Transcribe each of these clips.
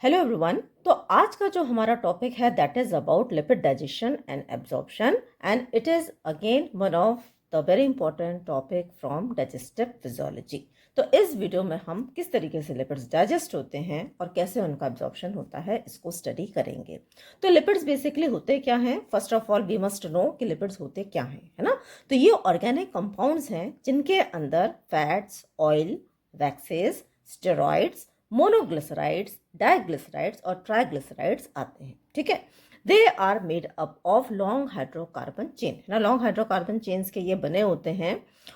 Hello everyone. तो आज का जो हमारा टॉपिक है that is about lipid digestion and absorption and it is again one of the very important topic from digestive physiology. तो इस वीडियो में हम किस तरीके से लिपिड्स डाइजेस्ट होते हैं और कैसे उनका एब्जॉर्प्शन होता है इसको स्टडी करेंगे। तो लिपिड्स बेसिकली होते क्या हैं? First of all we must know कि लिपिड्स होते क्या हैं, है ना। तो ये ऑर्गेनिक कंपाउंड्स हैं जिनके अंदर fats, oil, waxes, steroids, monoglycerides, diglycerides और ट्राइग्लिसराइड्स आते हैं। ठीक है, they are made up of long hydrocarbon chain ना। लॉन्ग हाइड्रोकार्बन चेन्स के ये बने होते हैं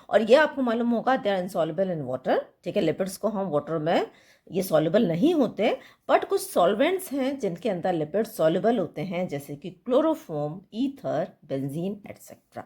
और ये आपको मालूम होगा they are insoluble in water. ठीक है, लिपिड्स को हम वाटर में ये सॉल्युबल नहीं होते, बट कुछ सॉल्वेंट्स हैं जिनके अंदर लिपिड्स सॉल्युबल होते हैं, जैसे कि क्लोरोफॉर्म, ईथर, बेंजीन एटसेट्रा।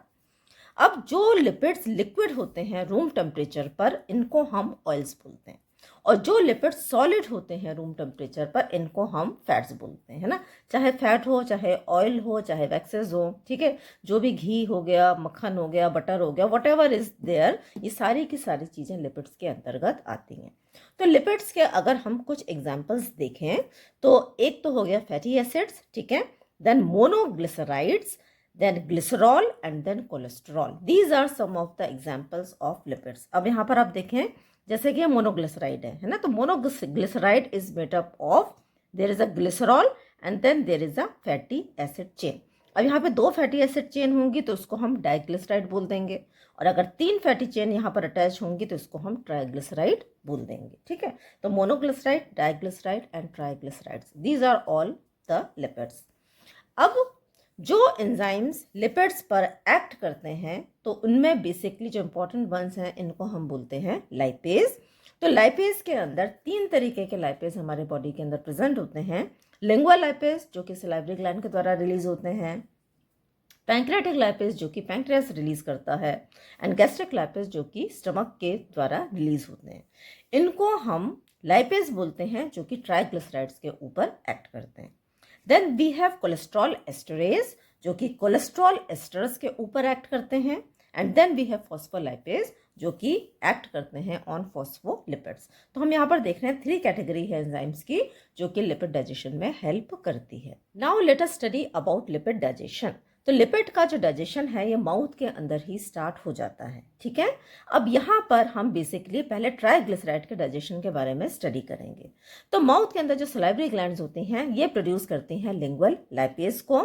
अब जो लिपिड्स लिक्विड होते हैं रूम टेम्परेचर पर, इनको हम ऑयल्स बोलते हैं, और जो लिपिड्स सॉलिड होते हैं रूम टेम्परेचर पर, इनको हम फैट्स बोलते हैं, है ना। चाहे फैट हो, चाहे ऑयल हो, चाहे वैक्सेस हो, ठीक है, जो भी घी हो गया, मक्खन हो गया, बटर हो गया, वट एवर इज देयर, ये सारी की सारी चीज़ें लिपिड्स के अंतर्गत आती हैं। तो लिपिड्स के अगर हम कुछ एग्जाम्पल्स देखें तो एक तो हो गया फैटी एसिड्स, ठीक है, then monoglycerides, then glycerol and then cholesterol. These are some of the examples of lipids. अब यहाँ पर आप देखें जैसे कि मोनोग्लिसराइड है ना, तो monoglyceride is made up of there is a glycerol and then there is a fatty acid chain. अब यहाँ पे 2 फैटी एसिड चेन होंगी तो उसको हम डाइग्लिसराइड बोल देंगे, और अगर 3 फैटी चेन यहाँ पर अटैच होंगी तो इसको हम ट्राइग्लिसराइड बोल देंगे। ठीक है, तो monoglyceride, diglyceride and triglycerides, these are all the lipids. अब जो एंजाइम्स लिपिड्स पर एक्ट करते हैं तो उनमें बेसिकली जो इंपॉर्टेंट वंस हैं इनको हम बोलते हैं लाइपेज। तो लाइपेज के अंदर 3 तरीके के लाइपेज हमारे बॉडी के अंदर प्रेजेंट होते हैं। लिंगुअल लाइपेज जो कि सलाइवरी ग्लैंड के द्वारा रिलीज होते हैं, पैंक्रियाटिक लाइपेज जो कि पैंक्रियास रिलीज करता है, एंड गैस्ट्रिक लाइपेज जो कि स्टमक के द्वारा रिलीज होते हैं। इनको हम लाइपेज बोलते हैं जो कि ट्राइग्लिसराइड्स के ऊपर एक्ट करते हैं। Then we have cholesterol esterase जो कि कोलेस्ट्रॉल एस्टर्स के ऊपर एक्ट करते हैं, and then we have phospholipase जो कि एक्ट करते हैं ऑन फॉस्फोलिपिड्स। तो हम यहाँ पर देख रहे हैं 3 कैटेगरी है एंजाइम्स की जो कि लिपिड डाइजेशन में हेल्प करती है। Now let us study about lipid digestion. तो लिपिड का जो डाइजेशन है ये माउथ के अंदर ही स्टार्ट हो जाता है। ठीक है, अब यहाँ पर हम बेसिकली पहले ट्राइग्लिसराइड के डाइजेशन के बारे में स्टडी करेंगे। तो माउथ के अंदर जो सलाइवरी ग्लैंड्स होती हैं ये प्रोड्यूस करती हैं लिंगुअल लाइपेज को।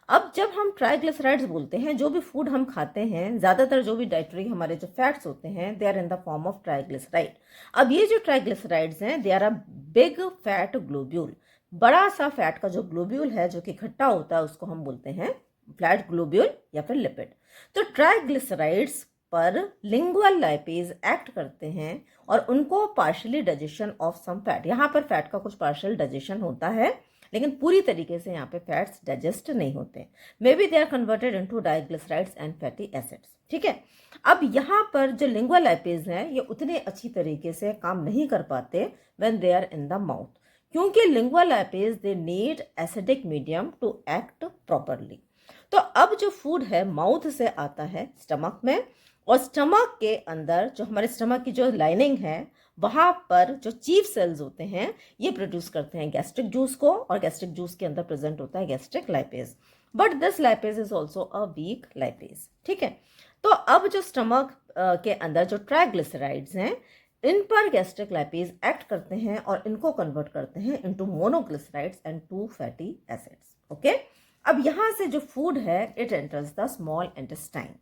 अब जब हम ट्राइग्लिसराइड्स बोलते हैं, जो भी फूड हम खाते हैं, ज़्यादातर जो भी डाइटरी हमारे जो फैट्स होते हैं they are in the form of triglyceride. अब ये जो ट्राइग्लिसराइड्स हैं they are a big fat globule. बड़ा सा फैट का जो ग्लोब्यूल है जो कि इकट्ठा होता है उसको हम बोलते हैं फ्लैट ग्लोब्यूल या फिर लिपिड। तो ट्राइग्लिसराइड्स पर लिंगुअल लाइपेज एक्ट करते हैं और उनको partially digestion of some fat, यहाँ पर फैट का कुछ पार्शियल डाइजेशन होता है लेकिन पूरी तरीके से यहाँ पे फैट्स डाइजेस्ट नहीं होते। May be they are converted into diglycerides and fatty acids. ठीक है, अब यहाँ पर जो लिंगुअल लाइपेज हैं ये उतने अच्छी तरीके से काम नहीं कर पाते when they are in the mouth, क्योंकि lingual lipase they need acidic medium to act properly. तो अब जो फूड है माउथ से आता है स्टमक में, और स्टमक के अंदर जो हमारे स्टमक की जो लाइनिंग है वहाँ पर जो चीफ सेल्स होते हैं ये प्रोड्यूस करते हैं गैस्ट्रिक जूस को, और गैस्ट्रिक जूस के अंदर प्रेजेंट होता है gastric lipase, but this lipase is also a weak lipase. ठीक है, तो अब जो स्टमक के अंदर जो ट्राइग्लिसराइड्स हैं इन पर गैस्ट्रिक लाइपेज एक्ट करते हैं और इनको कन्वर्ट करते हैं into monoglycerides and 2 fatty acids. Okay, अब यहाँ से जो फूड है it enters the small intestine.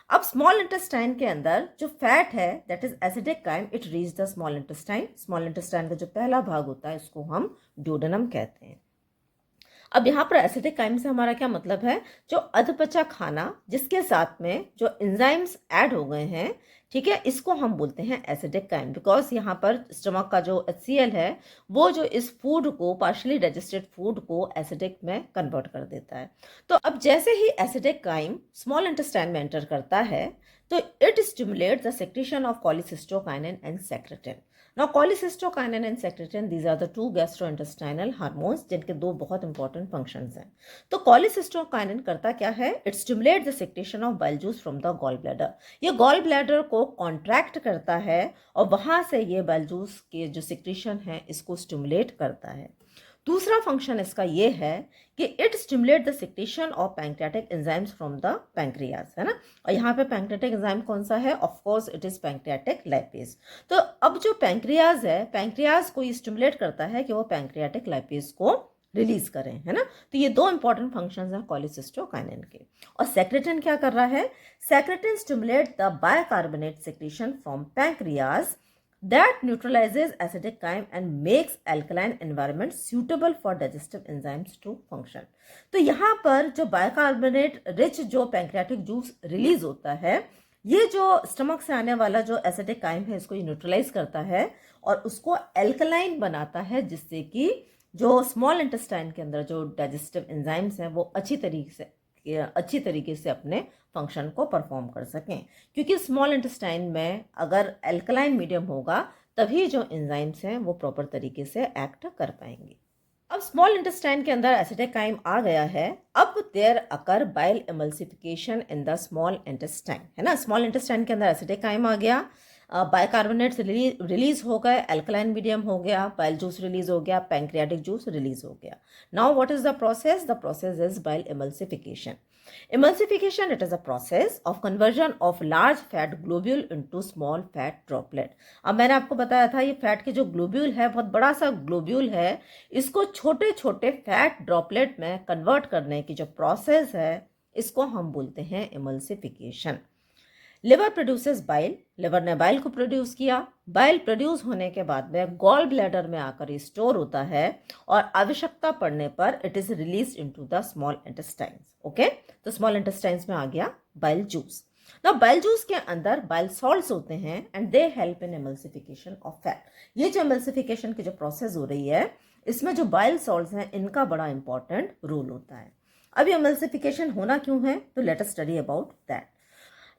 अब स्मॉल इंटेस्टाइन के अंदर जो फैट है that is acidic chyme, it reach the small intestine. Small intestine का जो पहला भाग होता है इसको हम ड्यूडेनम कहते हैं। अब यहाँ पर एसिडिक काइम से हमारा क्या मतलब है? जो अधपचा खाना जिसके साथ में जो एंजाइम्स ऐड हो गए हैं, ठीक है, इसको हम बोलते हैं एसिडिक काइम, बिकॉज यहाँ पर स्टमक का जो HCl है वो जो इस फूड को, पार्शियली डाइजेस्टेड फूड को एसिडिक में कन्वर्ट कर देता है। तो अब जैसे ही एसिडिक काइम स्मॉल इंटेस्टाइन में एंटर करता है तो it stimulates the secretion of cholecystokinin and secretin. Now cholecystokinin and secretin, these are the 2 gastrointestinal hormones जिनके 2 बहुत इंपॉर्टेंट फंक्शंस हैं। तो cholecystokinin करता क्या है? It stimulates the secretion of bile juice from the gallbladder। ये गॉल ब्लैडर को contract करता है और वहाँ से ये बाइल जूस के जो सिक्रेशन है इसको स्टिमुलेट करता है। दूसरा फंक्शन इसका ये है कि it stimulate the secretion of pancreatic enzymes from the pancreas, है ना। और यहाँ पे पैंक्रियाटिक एंजाइम कौन सा है? Of course it is pancreatic lipase. तो अब जो पैंक्रियाज है, पैंक्रियाज को स्टिमुलेट करता है कि वो पैंक्रियाटिक लाइपेज को रिलीज करें, है ना। तो ये दो इंपॉर्टेंट फंक्शंस हैं कोलिसिस्टोकाइनिन के। और सेक्रेटिन क्या कर रहा है? Secretin stimulate the bicarbonate secretion from pancreas that neutralizes acidic chyme and makes alkaline environment suitable for digestive enzymes to function। तो यहाँ पर जो बाइकार्बोनेट रिच जो पैंक्रियाटिक जूस रिलीज होता है, ये जो स्टमक से आने वाला जो एसिडिक काइम है इसको न्यूट्रलाइज करता है और उसको एल्कलाइन बनाता है, जिससे कि जो स्मॉल इंटेस्टाइन के अंदर जो डाइजेस्टिव एंजाइम्स हैं वो अच्छी तरीके से अपने फंक्शन को परफॉर्म कर सकें। क्योंकि स्मॉल इंटेस्टाइन में अगर एल्कलाइन मीडियम होगा तभी जो एंजाइम्स हैं वो प्रॉपर तरीके से एक्ट कर पाएंगे। अब स्मॉल इंटेस्टाइन के अंदर एसिडिक काइम आ गया है, अब there occur bile emulsification in the small intestine, है ना। स्मॉल इंटेस्टाइन के अंदर एसिडिक काइम आ गया, बाइकार्बोनेट्स रिलीज हो गए, एल्कलाइन मीडियम हो गया, बाइल जूस रिलीज हो गया, पैंक्रियाटिक जूस रिलीज हो गया। Now what is the process? The process is bile emulsification. Emulsification, it is a process of conversion of large fat globule into small fat droplet। अब मैंने आपको बताया था ये फैट के जो ग्लोब्यूल है, बहुत बड़ा सा ग्लोब्यूल है, इसको छोटे छोटे फैट ड्रॉपलेट में कन्वर्ट करने की जो प्रोसेस है इसको हम बोलते हैं emulsification. Liver produces bile, liver ने बाइल को प्रोड्यूस किया, बाइल प्रोड्यूस होने के बाद में गॉल ब्लैडर में आकर ये स्टोर होता है और आवश्यकता पड़ने पर it is release into the small intestines. Okay, तो स्मॉल इंटेस्टाइन्स में आ गया bile juice. Now bile juice के अंदर बाइल सॉल्ट्स होते हैं and they help in emulsification of fat. ये जो एमल्सिफिकेशन की जो प्रोसेस हो रही है इसमें जो बाइल सॉल्ट्स हैं इनका बड़ा इंपॉर्टेंट रोल होता है। अब एमल्सिफिकेशन होना क्यों है? तो late us study about that.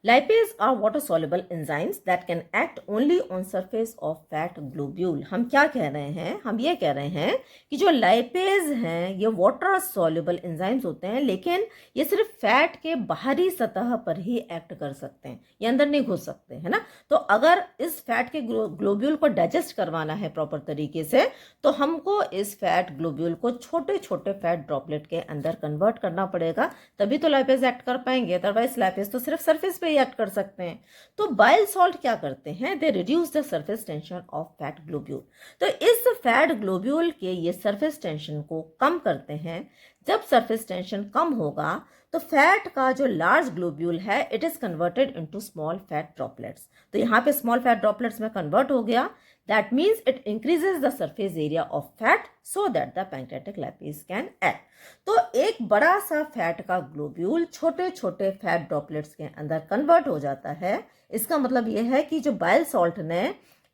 Lipase are water-soluble enzymes that can act only on surface of fat globule। हम क्या कह रहे हैं? हम ये कह रहे हैं कि जो लाइपेज हैं ये वाटर सॉल्युबल एंजाइम्स होते हैं, लेकिन ये सिर्फ फैट के बाहरी सतह पर ही एक्ट कर सकते हैं, ये अंदर नहीं घुस सकते, है ना। तो अगर इस फैट के ग्लोब्यूल को डाइजेस्ट करवाना है प्रॉपर तरीके से तो हमको इस फैट ग्लोब्यूल को छोटे छोटे फैट ड्रॉपलेट के अंदर कन्वर्ट करना पड़ेगा, तभी तो लाइपेज एक्ट कर पाएंगे। अदरवाइज लाइपेज तो सिर्फ सरफेस पे एक्ट कर सकते हैं। तो बाइल सॉल्ट क्या करते हैं? They reduce the surface tension of fat globule. तो इस फैट ग्लोब्यूल के ये सरफेस टेंशन को कम करते हैं। जब सरफेस टेंशन कम होगा तो फैट का जो लार्ज ग्लोब्यूल है it is converted into small fat droplets. तो यहाँ पे स्मॉल फैट ड्रॉपलेट्स में कन्वर्ट हो गया। That means it increases the surface area of fat so that the pancreatic lipase can act। तो एक बड़ा सा फैट का ग्लोब्यूल छोटे छोटे फैट ड्रॉपलेट्स के अंदर कन्वर्ट हो जाता है। इसका मतलब यह है कि जो बाइल सॉल्ट ने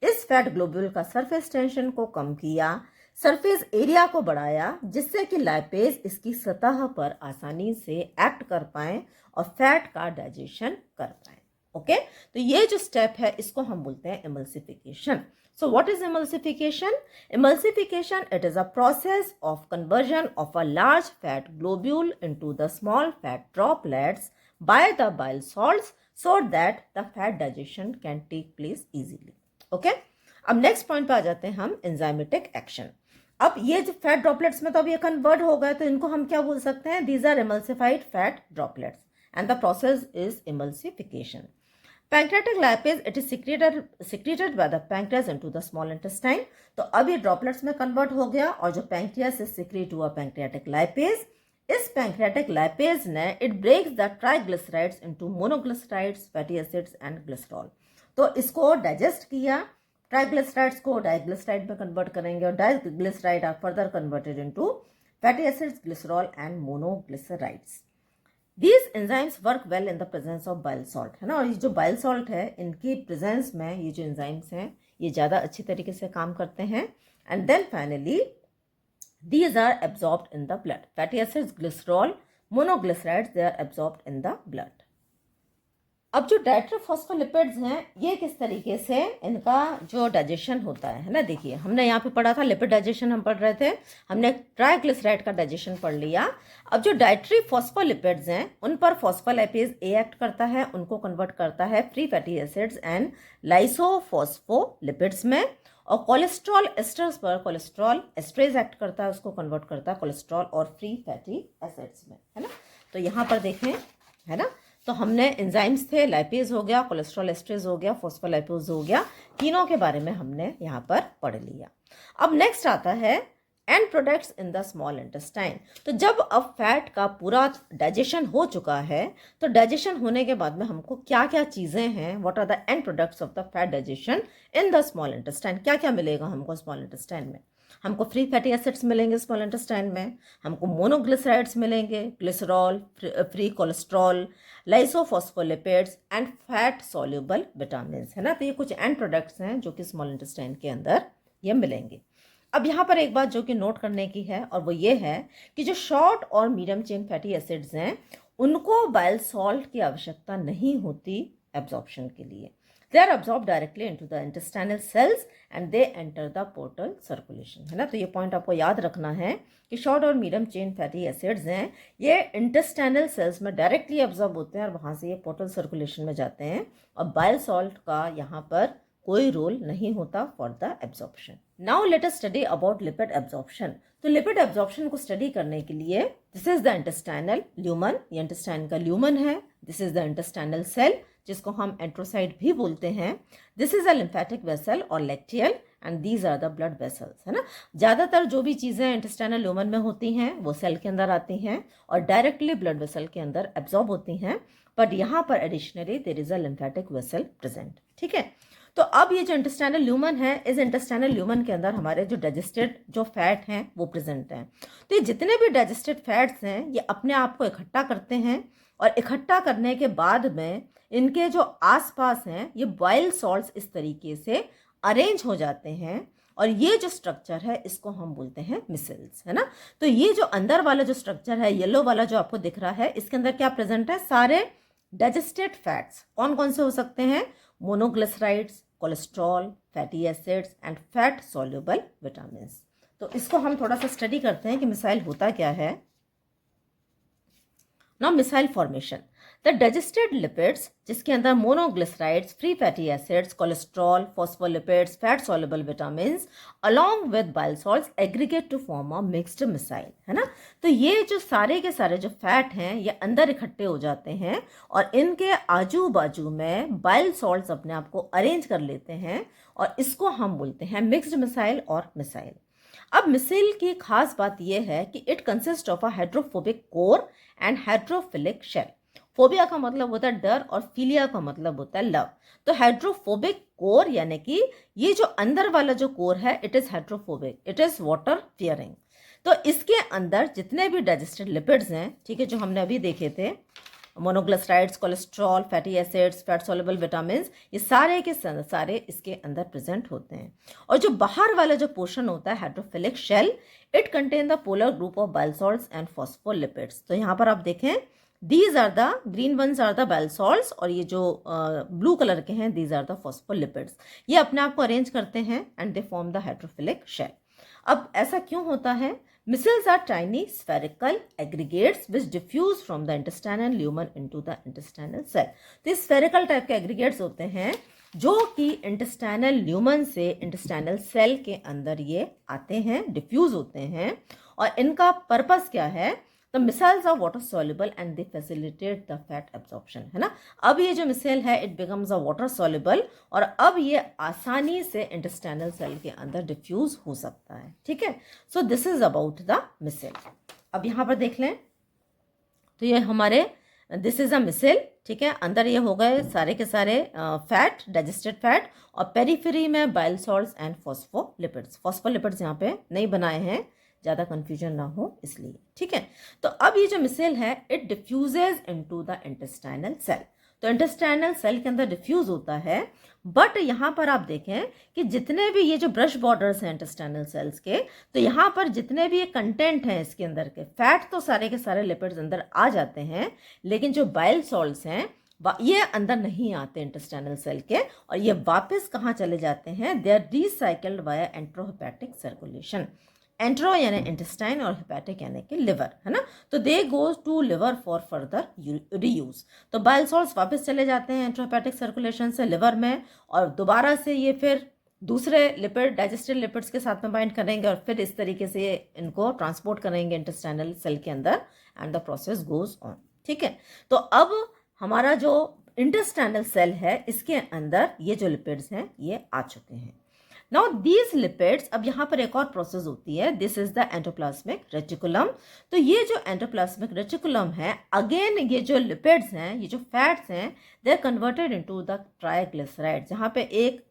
इस फैट ग्लोब्यूल का सरफेस टेंशन को कम किया, सरफेस एरिया को बढ़ाया, जिससे कि लाइपेज इसकी सतह पर आसानी से एक्ट कर पाए और फैट का डाइजेशन कर पाए। ओके, तो ये जो स्टेप है इसको हम बोलते हैं emulsification. So what is emulsification? Emulsification, it is a process of conversion of a large fat globule into the small fat droplets by the bile salts so that the fat digestion can take place easily। Okay? अब next point पे आ जाते हैं हम enzymatic action। अब ये जो fat droplets में तो अब ये कन्वर्ट हो गए, तो इनको हम क्या बोल सकते हैं? These are emulsified fat droplets and the process is emulsification। Pancreatic lipase it is secreted by the pancreas into the small intestine। तो अब ये ड्रॉपलेट्स में कन्वर्ट हो गया और जो पैंक्रियास से सिक्रेट हुआ पैंक्रियाटिक लाइपेज, इस पैंक्रियाटिक लाइपेज ने it breaks the triglycerides into monoglycerides, fatty acids and glycerol. तो इसको डाइजेस्ट किया, ट्राइग्लिसराइड्स को डाइग्लिसराइड में कन्वर्ट करेंगे और diglyceride are further converted into fatty acids, glycerol and monoglycerides. These enzymes work well in the presence of bile salt, है ना। और ये जो bile salt है इनकी प्रेजेंस में ये जो एंजाइम्स हैं ये ज़्यादा अच्छी तरीके से काम करते हैं। And then finally these are absorbed in the blood। Fatty acids, glycerol, monoglycerides, they are absorbed in the blood। अब जो डाइटरी फॉस्फोलिपिड्स हैं ये किस तरीके से इनका जो डाइजेशन होता है ना। देखिए हमने यहाँ पे पढ़ा था लिपिड डाइजेशन, हम पढ़ रहे थे, हमने ट्राइग्लिसराइड का डाइजेशन पढ़ लिया। अब जो डाइटरी फॉस्फोलिपिड्स हैं उन पर फॉस्फोलाइपेज ए एक्ट करता है, उनको कन्वर्ट करता है फ्री फैटी एसिड्स एंड लाइसोफॉस्फोलिपिड्स में। और कोलेस्ट्रॉल एस्टर्स पर कोलेस्ट्रॉल एस्ट्रेज एक्ट करता है, उसको कन्वर्ट करता है कोलेस्ट्रॉल और फ्री फैटी एसिड्स में, है ना। तो यहाँ पर देखें, है ना, तो हमने एंजाइम्स थे, लाइपेज हो गया, कोलेस्ट्रॉल एस्ट्रेज हो गया, फॉस्फोलाइपेज हो गया, तीनों के बारे में हमने यहाँ पर पढ़ लिया। अब नेक्स्ट आता है and products in the small intestine. तो जब अब फैट का पूरा डाइजेशन हो चुका है, तो डाइजेशन होने के बाद में हमको क्या क्या चीज़ें हैं, what are the end products of the fat digestion in the small intestine, क्या क्या मिलेगा हमको स्मॉल इंटेस्टाइन में। हमको फ्री फैटी एसिड्स मिलेंगे स्मॉल इंटेस्टाइन में, हमको मोनोग्लिसराइड्स मिलेंगे, glycerol, free cholesterol, lysophospholipids and fat soluble vitamin, है ना। तो ये कुछ एंड प्रोडक्ट्स हैं जो कि स्मॉल इंटेस्टाइन के अंदर ये मिलेंगे। अब यहाँ पर एक बात जो कि नोट करने की है, और वो ये है कि जो शॉर्ट और मीडियम चेन फैटी एसिड्स हैं उनको बाइल सॉल्ट की आवश्यकता नहीं होती एब्जॉर्प्शन के लिए। They are absorb directly into the intestinal cells and they enter the portal circulation, है ना। तो ये पॉइंट आपको याद रखना है कि शॉर्ट और मीडियम चेन फैटी एसिड्स हैं, ये इंटेस्टाइनल सेल्स में डायरेक्टली अब्जॉर्ब होते हैं और वहाँ से ये पोर्टल सर्कुलेशन में जाते हैं, और बाइल सॉल्ट का यहाँ पर कोई रोल नहीं होता for the absorption. Now let us study about lipid absorption. तो लिपिड एब्जॉर्प्शन को स्टडी करने के लिए this is the intestinal lumen, ये इंटेस्टाइन का ल्यूमन है, this is the intestinal cell जिसको हम एंट्रोसाइट भी बोलते हैं, this is a lymphatic vessel और lacteal and these are the blood vessels, है ना। ज़्यादातर जो भी चीज़ें इंटेस्टाइनल ल्यूमन में होती हैं वो सेल के अंदर आती हैं और डायरेक्टली ब्लड वेसल के अंदर एब्जॉर्ब होती हैं, बट यहाँ पर additionally there is a lymphatic vessel present, ठीक है। तो अब ये जो इंटेस्टाइनल ल्यूमन है, इस इंटेस्टाइनल ल्यूमन के अंदर हमारे जो डाइजेस्टेड जो फैट हैं वो प्रेजेंट हैं। तो ये जितने भी डाइजेस्टेड फैट्स हैं ये अपने आप को इकट्ठा करते हैं, और इकट्ठा करने के बाद में इनके जो आसपास हैं ये बाइल सॉल्ट्स इस तरीके से अरेंज हो जाते हैं, और ये जो स्ट्रक्चर है इसको हम बोलते हैं मिसल्स, है ना। तो ये जो अंदर वाला जो स्ट्रक्चर है, येलो वाला जो आपको दिख रहा है, इसके अंदर क्या प्रेजेंट है, सारे डाइजेस्टेड फैट्स। कौन कौन से हो सकते हैं, monoglycerides, cholesterol, fatty acids and fat soluble vitamin. तो इसको हम थोड़ा सा स्टडी करते हैं कि मिसाइल होता क्या है। Now micelle formation, the digested lipids जिसके अंदर monoglycerides, free fatty acids, cholesterol, phospholipids, fat soluble vitamins along with bile salts aggregate to form a mixed micelle, है ना। तो ये जो सारे के सारे जो फैट हैं ये अंदर इकट्ठे हो जाते हैं और इनके आजू बाजू में बाइल सॉल्ट्स अपने आप को अरेंज कर लेते हैं, और इसको हम बोलते हैं मिक्स्ड मिसाइल और मिसाइल। अब मिसाइल की खास बात यह है कि it consist of a hydrophobic core and hydrophilic shell. Phobia का मतलब होता है डर और फिलिया का मतलब होता है लव। तो हाइड्रोफोबिक कोर यानी कि ये जो अंदर वाला जो कोर है it is hydrophobic, it is water fearing. तो इसके अंदर जितने भी डाइजेस्टेड लिपिड्स हैं, ठीक है, जो हमने अभी देखे थे, monoglycerides, cholesterol, fatty acids, fat soluble vitamins, ये सारे के सारे इसके अंदर प्रेजेंट होते हैं। और जो बाहर वाला जो पोर्शन होता है hydrophilic shell, it contain the polar group of bile salts and phospholipids. तो यहाँ पर आप देखें, these are the green ones are the bile salts, और ये जो ब्लू कलर के हैं दीज आर द फॉस्फोलिपिड्स। ये अपने आप को अरेंज करते हैं and they form the hydrophilic shell. अब ऐसा क्यों होता है? Micelles are tiny spherical aggregates which diffuse from the intestinal lumen into the intestinal cell. तो spherical टाइप के aggregates होते हैं जो कि intestinal lumen से intestinal cell के अंदर ये आते हैं, diffuse होते हैं, और इनका पर्पस क्या है? The micelles are water soluble and they facilitate the fat absorption, है ना। अब ये जो मिसेल है it becomes a water soluble, और अब ये आसानी से intestinal cell के अंदर diffuse हो सकता है, ठीक है। So this is about the micelle. अब यहाँ पर देख लें, तो ये हमारे दिस इज अ मिसेल, ठीक है। अंदर ये हो गए सारे के सारे फैट, डाइजेस्टेड फैट, और पेरिफेरी में bile salts and phospholipids. Phospholipids यहाँ पे नहीं बनाए हैं, ज़्यादा कंफ्यूजन ना हो इसलिए, ठीक है। तो अब ये जो मिसेल है it diffuses into the intestinal cell. तो इंटेस्टाइनल सेल के अंदर डिफ्यूज होता है, बट यहाँ पर आप देखें कि जितने भी ये जो ब्रश बॉर्डर्स हैं इंटेस्टाइनल सेल्स के, तो यहाँ पर जितने भी ये कंटेंट हैं इसके अंदर के फैट, तो सारे के सारे लिपिड्स अंदर आ जाते हैं, लेकिन जो बाइल सॉल्ट्स हैं ये अंदर नहीं आते इंटेस्टाइनल सेल के, और ये वापस कहाँ चले जाते हैं? They are recycled by enterohepatic circulation. Entero यानी इंटेस्टाइन और हेपेटिक यानी कि लिवर, है ना। तो they goes to liver for further reuse. तो बाइल सॉल्ट्स वापस चले जाते हैं एंट्रोहेपेटिक सर्कुलेशन से लिवर में, और दोबारा से ये फिर दूसरे लिपिड डाइजेस्टेड लिपिड्स के साथ में बाइंड करेंगे और फिर इस तरीके से इनको ट्रांसपोर्ट करेंगे इंटेस्टाइनल सेल के अंदर and the process goes on. ठीक है, तो अब हमारा जो इंटेस्टाइनल सेल है इसके अंदर ये जो लिपिड्स हैं ये आ चुके हैं। नाउ दीज लिपिड्स, अब यहाँ पर एक और प्रोसेस होती है, this is the endoplasmic reticulum. तो ये जो एंडोप्लाज्मिक रेटिकुलम है, अगेन ये जो लिपिड्स हैं, ये जो फैट्स हैं, they are converted into the triglyceride. जहाँ पे एक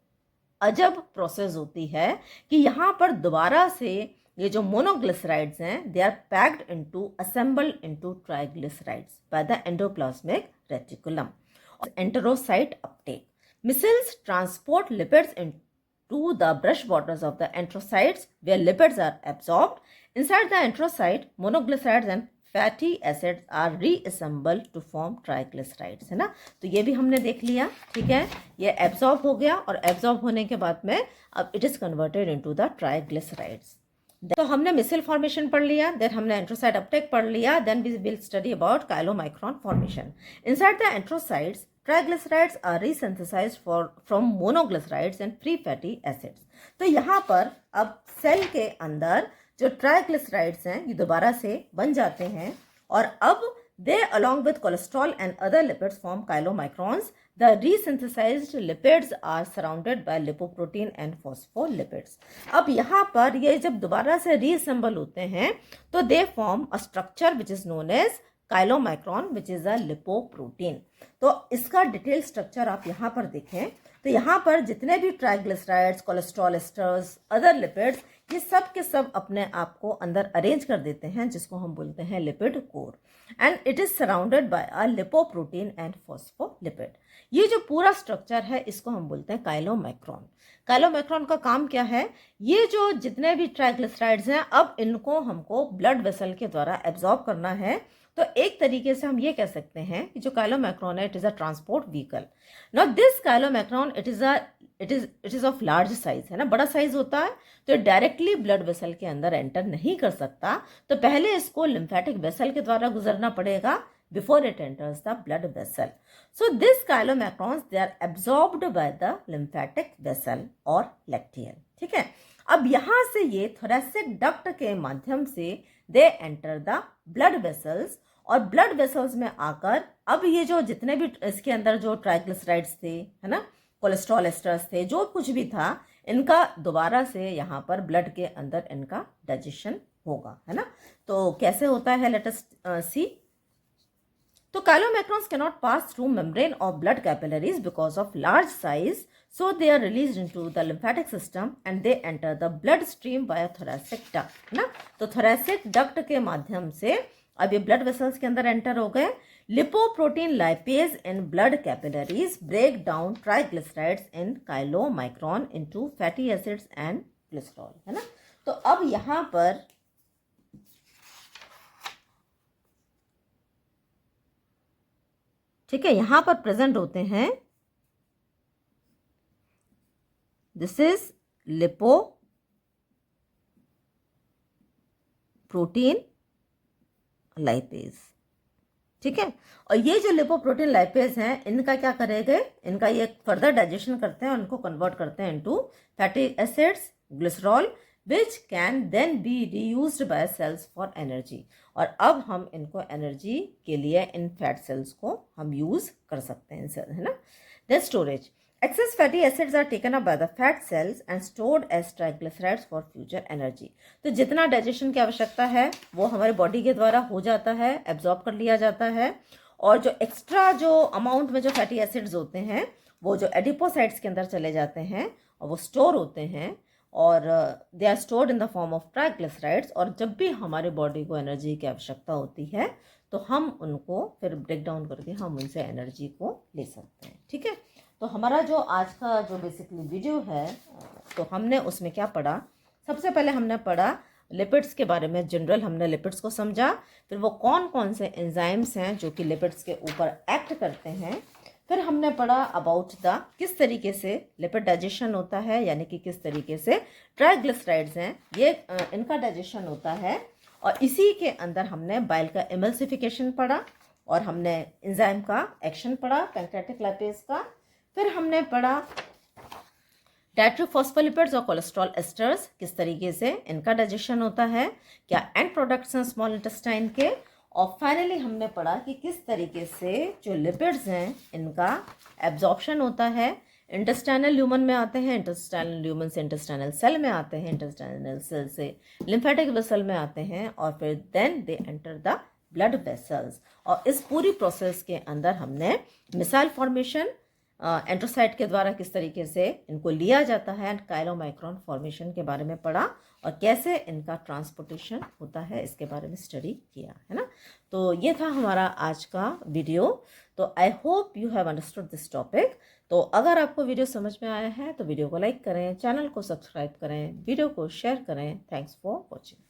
अजब प्रोसेस होती है कि यहाँ पर दोबारा से ये जो मोनोग्लिसराइड्स हैं they are packed into assembled into triglycerides by the endoplasmic reticulum. Enterocyte uptake, micelles transport lipids into the brush borders of the enterocytes where lipids are absorbed. Inside the enterocyte, monoglycerides and fatty acids are reassembled to form triglycerides, है ना। तो ये भी हमने देख लिया। ठीक है, ये एब्जॉर्ब हो गया और एब्जॉर्ब होने के बाद में अब it is converted into the triglycerides. तो हमने मिसल फॉर्मेशन पढ़ लिया, देन हमने एंट्रोसाइट अपटेक पढ़ लिया, then we will study about chylomicron formation. Inside the enterocytes triglycerides are resynthesized from monoglycerides and free fatty acids. तो यहाँ पर अब सेल के अंदर जो ट्राइग्लिसराइड्स हैं ये दोबारा से बन जाते हैं और अब they along with cholesterol and other lipids form chylomicrons. The resynthesized lipids are surrounded by lipoprotein and phospholipids. अब यहाँ पर ये जब दोबारा से रीअसेंबल होते हैं तो they form a structure which is known as chylomicron which is a lipoprotein. तो इसका डिटेल स्ट्रक्चर आप यहाँ पर देखें तो यहाँ पर जितने भी triglycerides, cholesterol asters, other lipids, ये सब के सब अपने आप को अंदर अरेंज कर देते हैं जिसको हम बोलते हैं lipid core and it is surrounded by a lipoprotein and phospholipid. ये जो पूरा स्ट्रक्चर है इसको हम बोलते हैं काइलोमाइक्रॉन। काइलोमाइक्रॉन का काम क्या है, ये जो जितने भी ट्राइग्लिसराइड्स हैं अब इनको हमको ब्लड वेसल के द्वारा एब्जॉर्ब करना है। तो एक तरीके से हम ये कह सकते हैं कि जो काइलोमाइक्रॉन है it is a transport vehicle. Now this chylomicron it is of large size, है ना, बड़ा साइज होता है तो डायरेक्टली ब्लड वेसल के अंदर एंटर नहीं कर सकता, तो पहले इसको लिम्फेटिक वेसल के द्वारा गुजरना पड़ेगा before it enters the blood vessel. So this chylomicrons they are absorbed by the lymphatic vessel और लैक्टियल। ठीक है, अब यहाँ से ये थोरेसिक डक्ट के माध्यम से दे एंटर द ब्लड वेसल्स और ब्लड वेसल्स में आकर अब ये जो जितने भी इसके अंदर जो ट्राइग्लिसराइड्स थे, है ना, कोलेस्ट्रॉल एस्टर्स थे, जो कुछ भी था, इनका दोबारा से यहाँ पर ब्लड के अंदर इनका डाइजेशन होगा, है ना। तो कैसे होता है, लेट अस सी। तो chylomicrons cannot pass through membrane of blood capillaries because of large size, so they are released into the lymphatic system and they enter the blood stream via thoracic duct, है ना। तो thoracic duct के माध्यम से अब ये blood vessels के अंदर एंटर हो गए। Lipoprotein lipase in blood capillaries break down triglycerides in chylomicron into fatty acids and glycerol, है ना। तो अब यहाँ पर ठीक है, यहाँ पर प्रेजेंट होते हैं, दिस इज लिपोप्रोटीन लाइपेज। ठीक है, और ये जो लिपोप्रोटीन लाइपेज हैं इनका क्या करेंगे, इनका ये फर्दर डाइजेशन करते हैं और इनको कन्वर्ट करते हैं into fatty acids, glycerol, which can then be reused by cells for energy. और अब हम इनको एनर्जी के लिए इन फैट सेल्स को हम यूज कर सकते हैं, है ना। Then storage, excess fatty acids are taken up by the fat cells and stored as triglycerides for future energy। तो जितना डाइजेशन की आवश्यकता है वो हमारे बॉडी के द्वारा हो जाता है, एब्जॉर्ब कर लिया जाता है, और जो एक्स्ट्रा जो अमाउंट में जो फैटी एसिड्स होते हैं वो जो एडिपोसाइट्स के अंदर चले जाते हैं और वो स्टोर होते हैं और they are stored in the form of triglycerides. और जब भी हमारे बॉडी को एनर्जी की आवश्यकता होती है तो हम उनको फिर ब्रेक डाउन करके हम उनसे एनर्जी को ले सकते हैं। ठीक है, तो हमारा जो आज का जो बेसिकली वीडियो है तो हमने उसमें क्या पढ़ा, सबसे पहले हमने पढ़ा लिपिड्स के बारे में, जनरल हमने लिपिड्स को समझा, फिर वो कौन कौन से एंजाइम्स हैं जो कि लिपिड्स के ऊपर एक्ट करते हैं, फिर हमने पढ़ा अबाउट द किस तरीके से लिपिड डाइजेशन होता है, यानी कि किस तरीके से ट्राइग्लिसराइड्स हैं ये इनका डाइजेशन होता है, और इसी के अंदर हमने बाइल का एमल्सिफिकेशन पढ़ा और हमने एंजाइम का एक्शन पढ़ा, पैंक्रियाटिक लाइपेज का, फिर हमने पढ़ा टाइट्रोफॉस्फोलिपिड्स और कोलेस्ट्रॉल एस्टर्स किस तरीके से इनका डाइजेशन होता है, क्या एंड प्रोडक्ट्स हैं स्मॉल इंटेस्टाइन के, और फाइनली हमने पढ़ा कि किस तरीके से जो लिपिड्स हैं इनका एब्जॉर्प्शन होता है, इंटेस्टाइनल ल्यूमन में आते हैं, इंटेस्टाइनल ल्यूमन से इंटेस्टाइनल सेल में आते हैं, इंटेस्टाइनल सेल से लिम्फेटिक वेसल में आते हैं, और फिर then they enter the blood vessels. और इस पूरी प्रोसेस के अंदर हमने मिसाइल फॉर्मेशन एंट्रोसाइट के द्वारा किस तरीके से इनको लिया जाता है, काइलोमाइक्रोन फॉर्मेशन के बारे में पढ़ा, और कैसे इनका ट्रांसपोर्टेशन होता है इसके बारे में स्टडी किया है ना। तो ये था हमारा आज का वीडियो। तो I hope you have understood this topic. तो अगर आपको वीडियो समझ में आया है तो वीडियो को लाइक करें, चैनल को सब्सक्राइब करें, वीडियो को शेयर करें। Thanks for watching.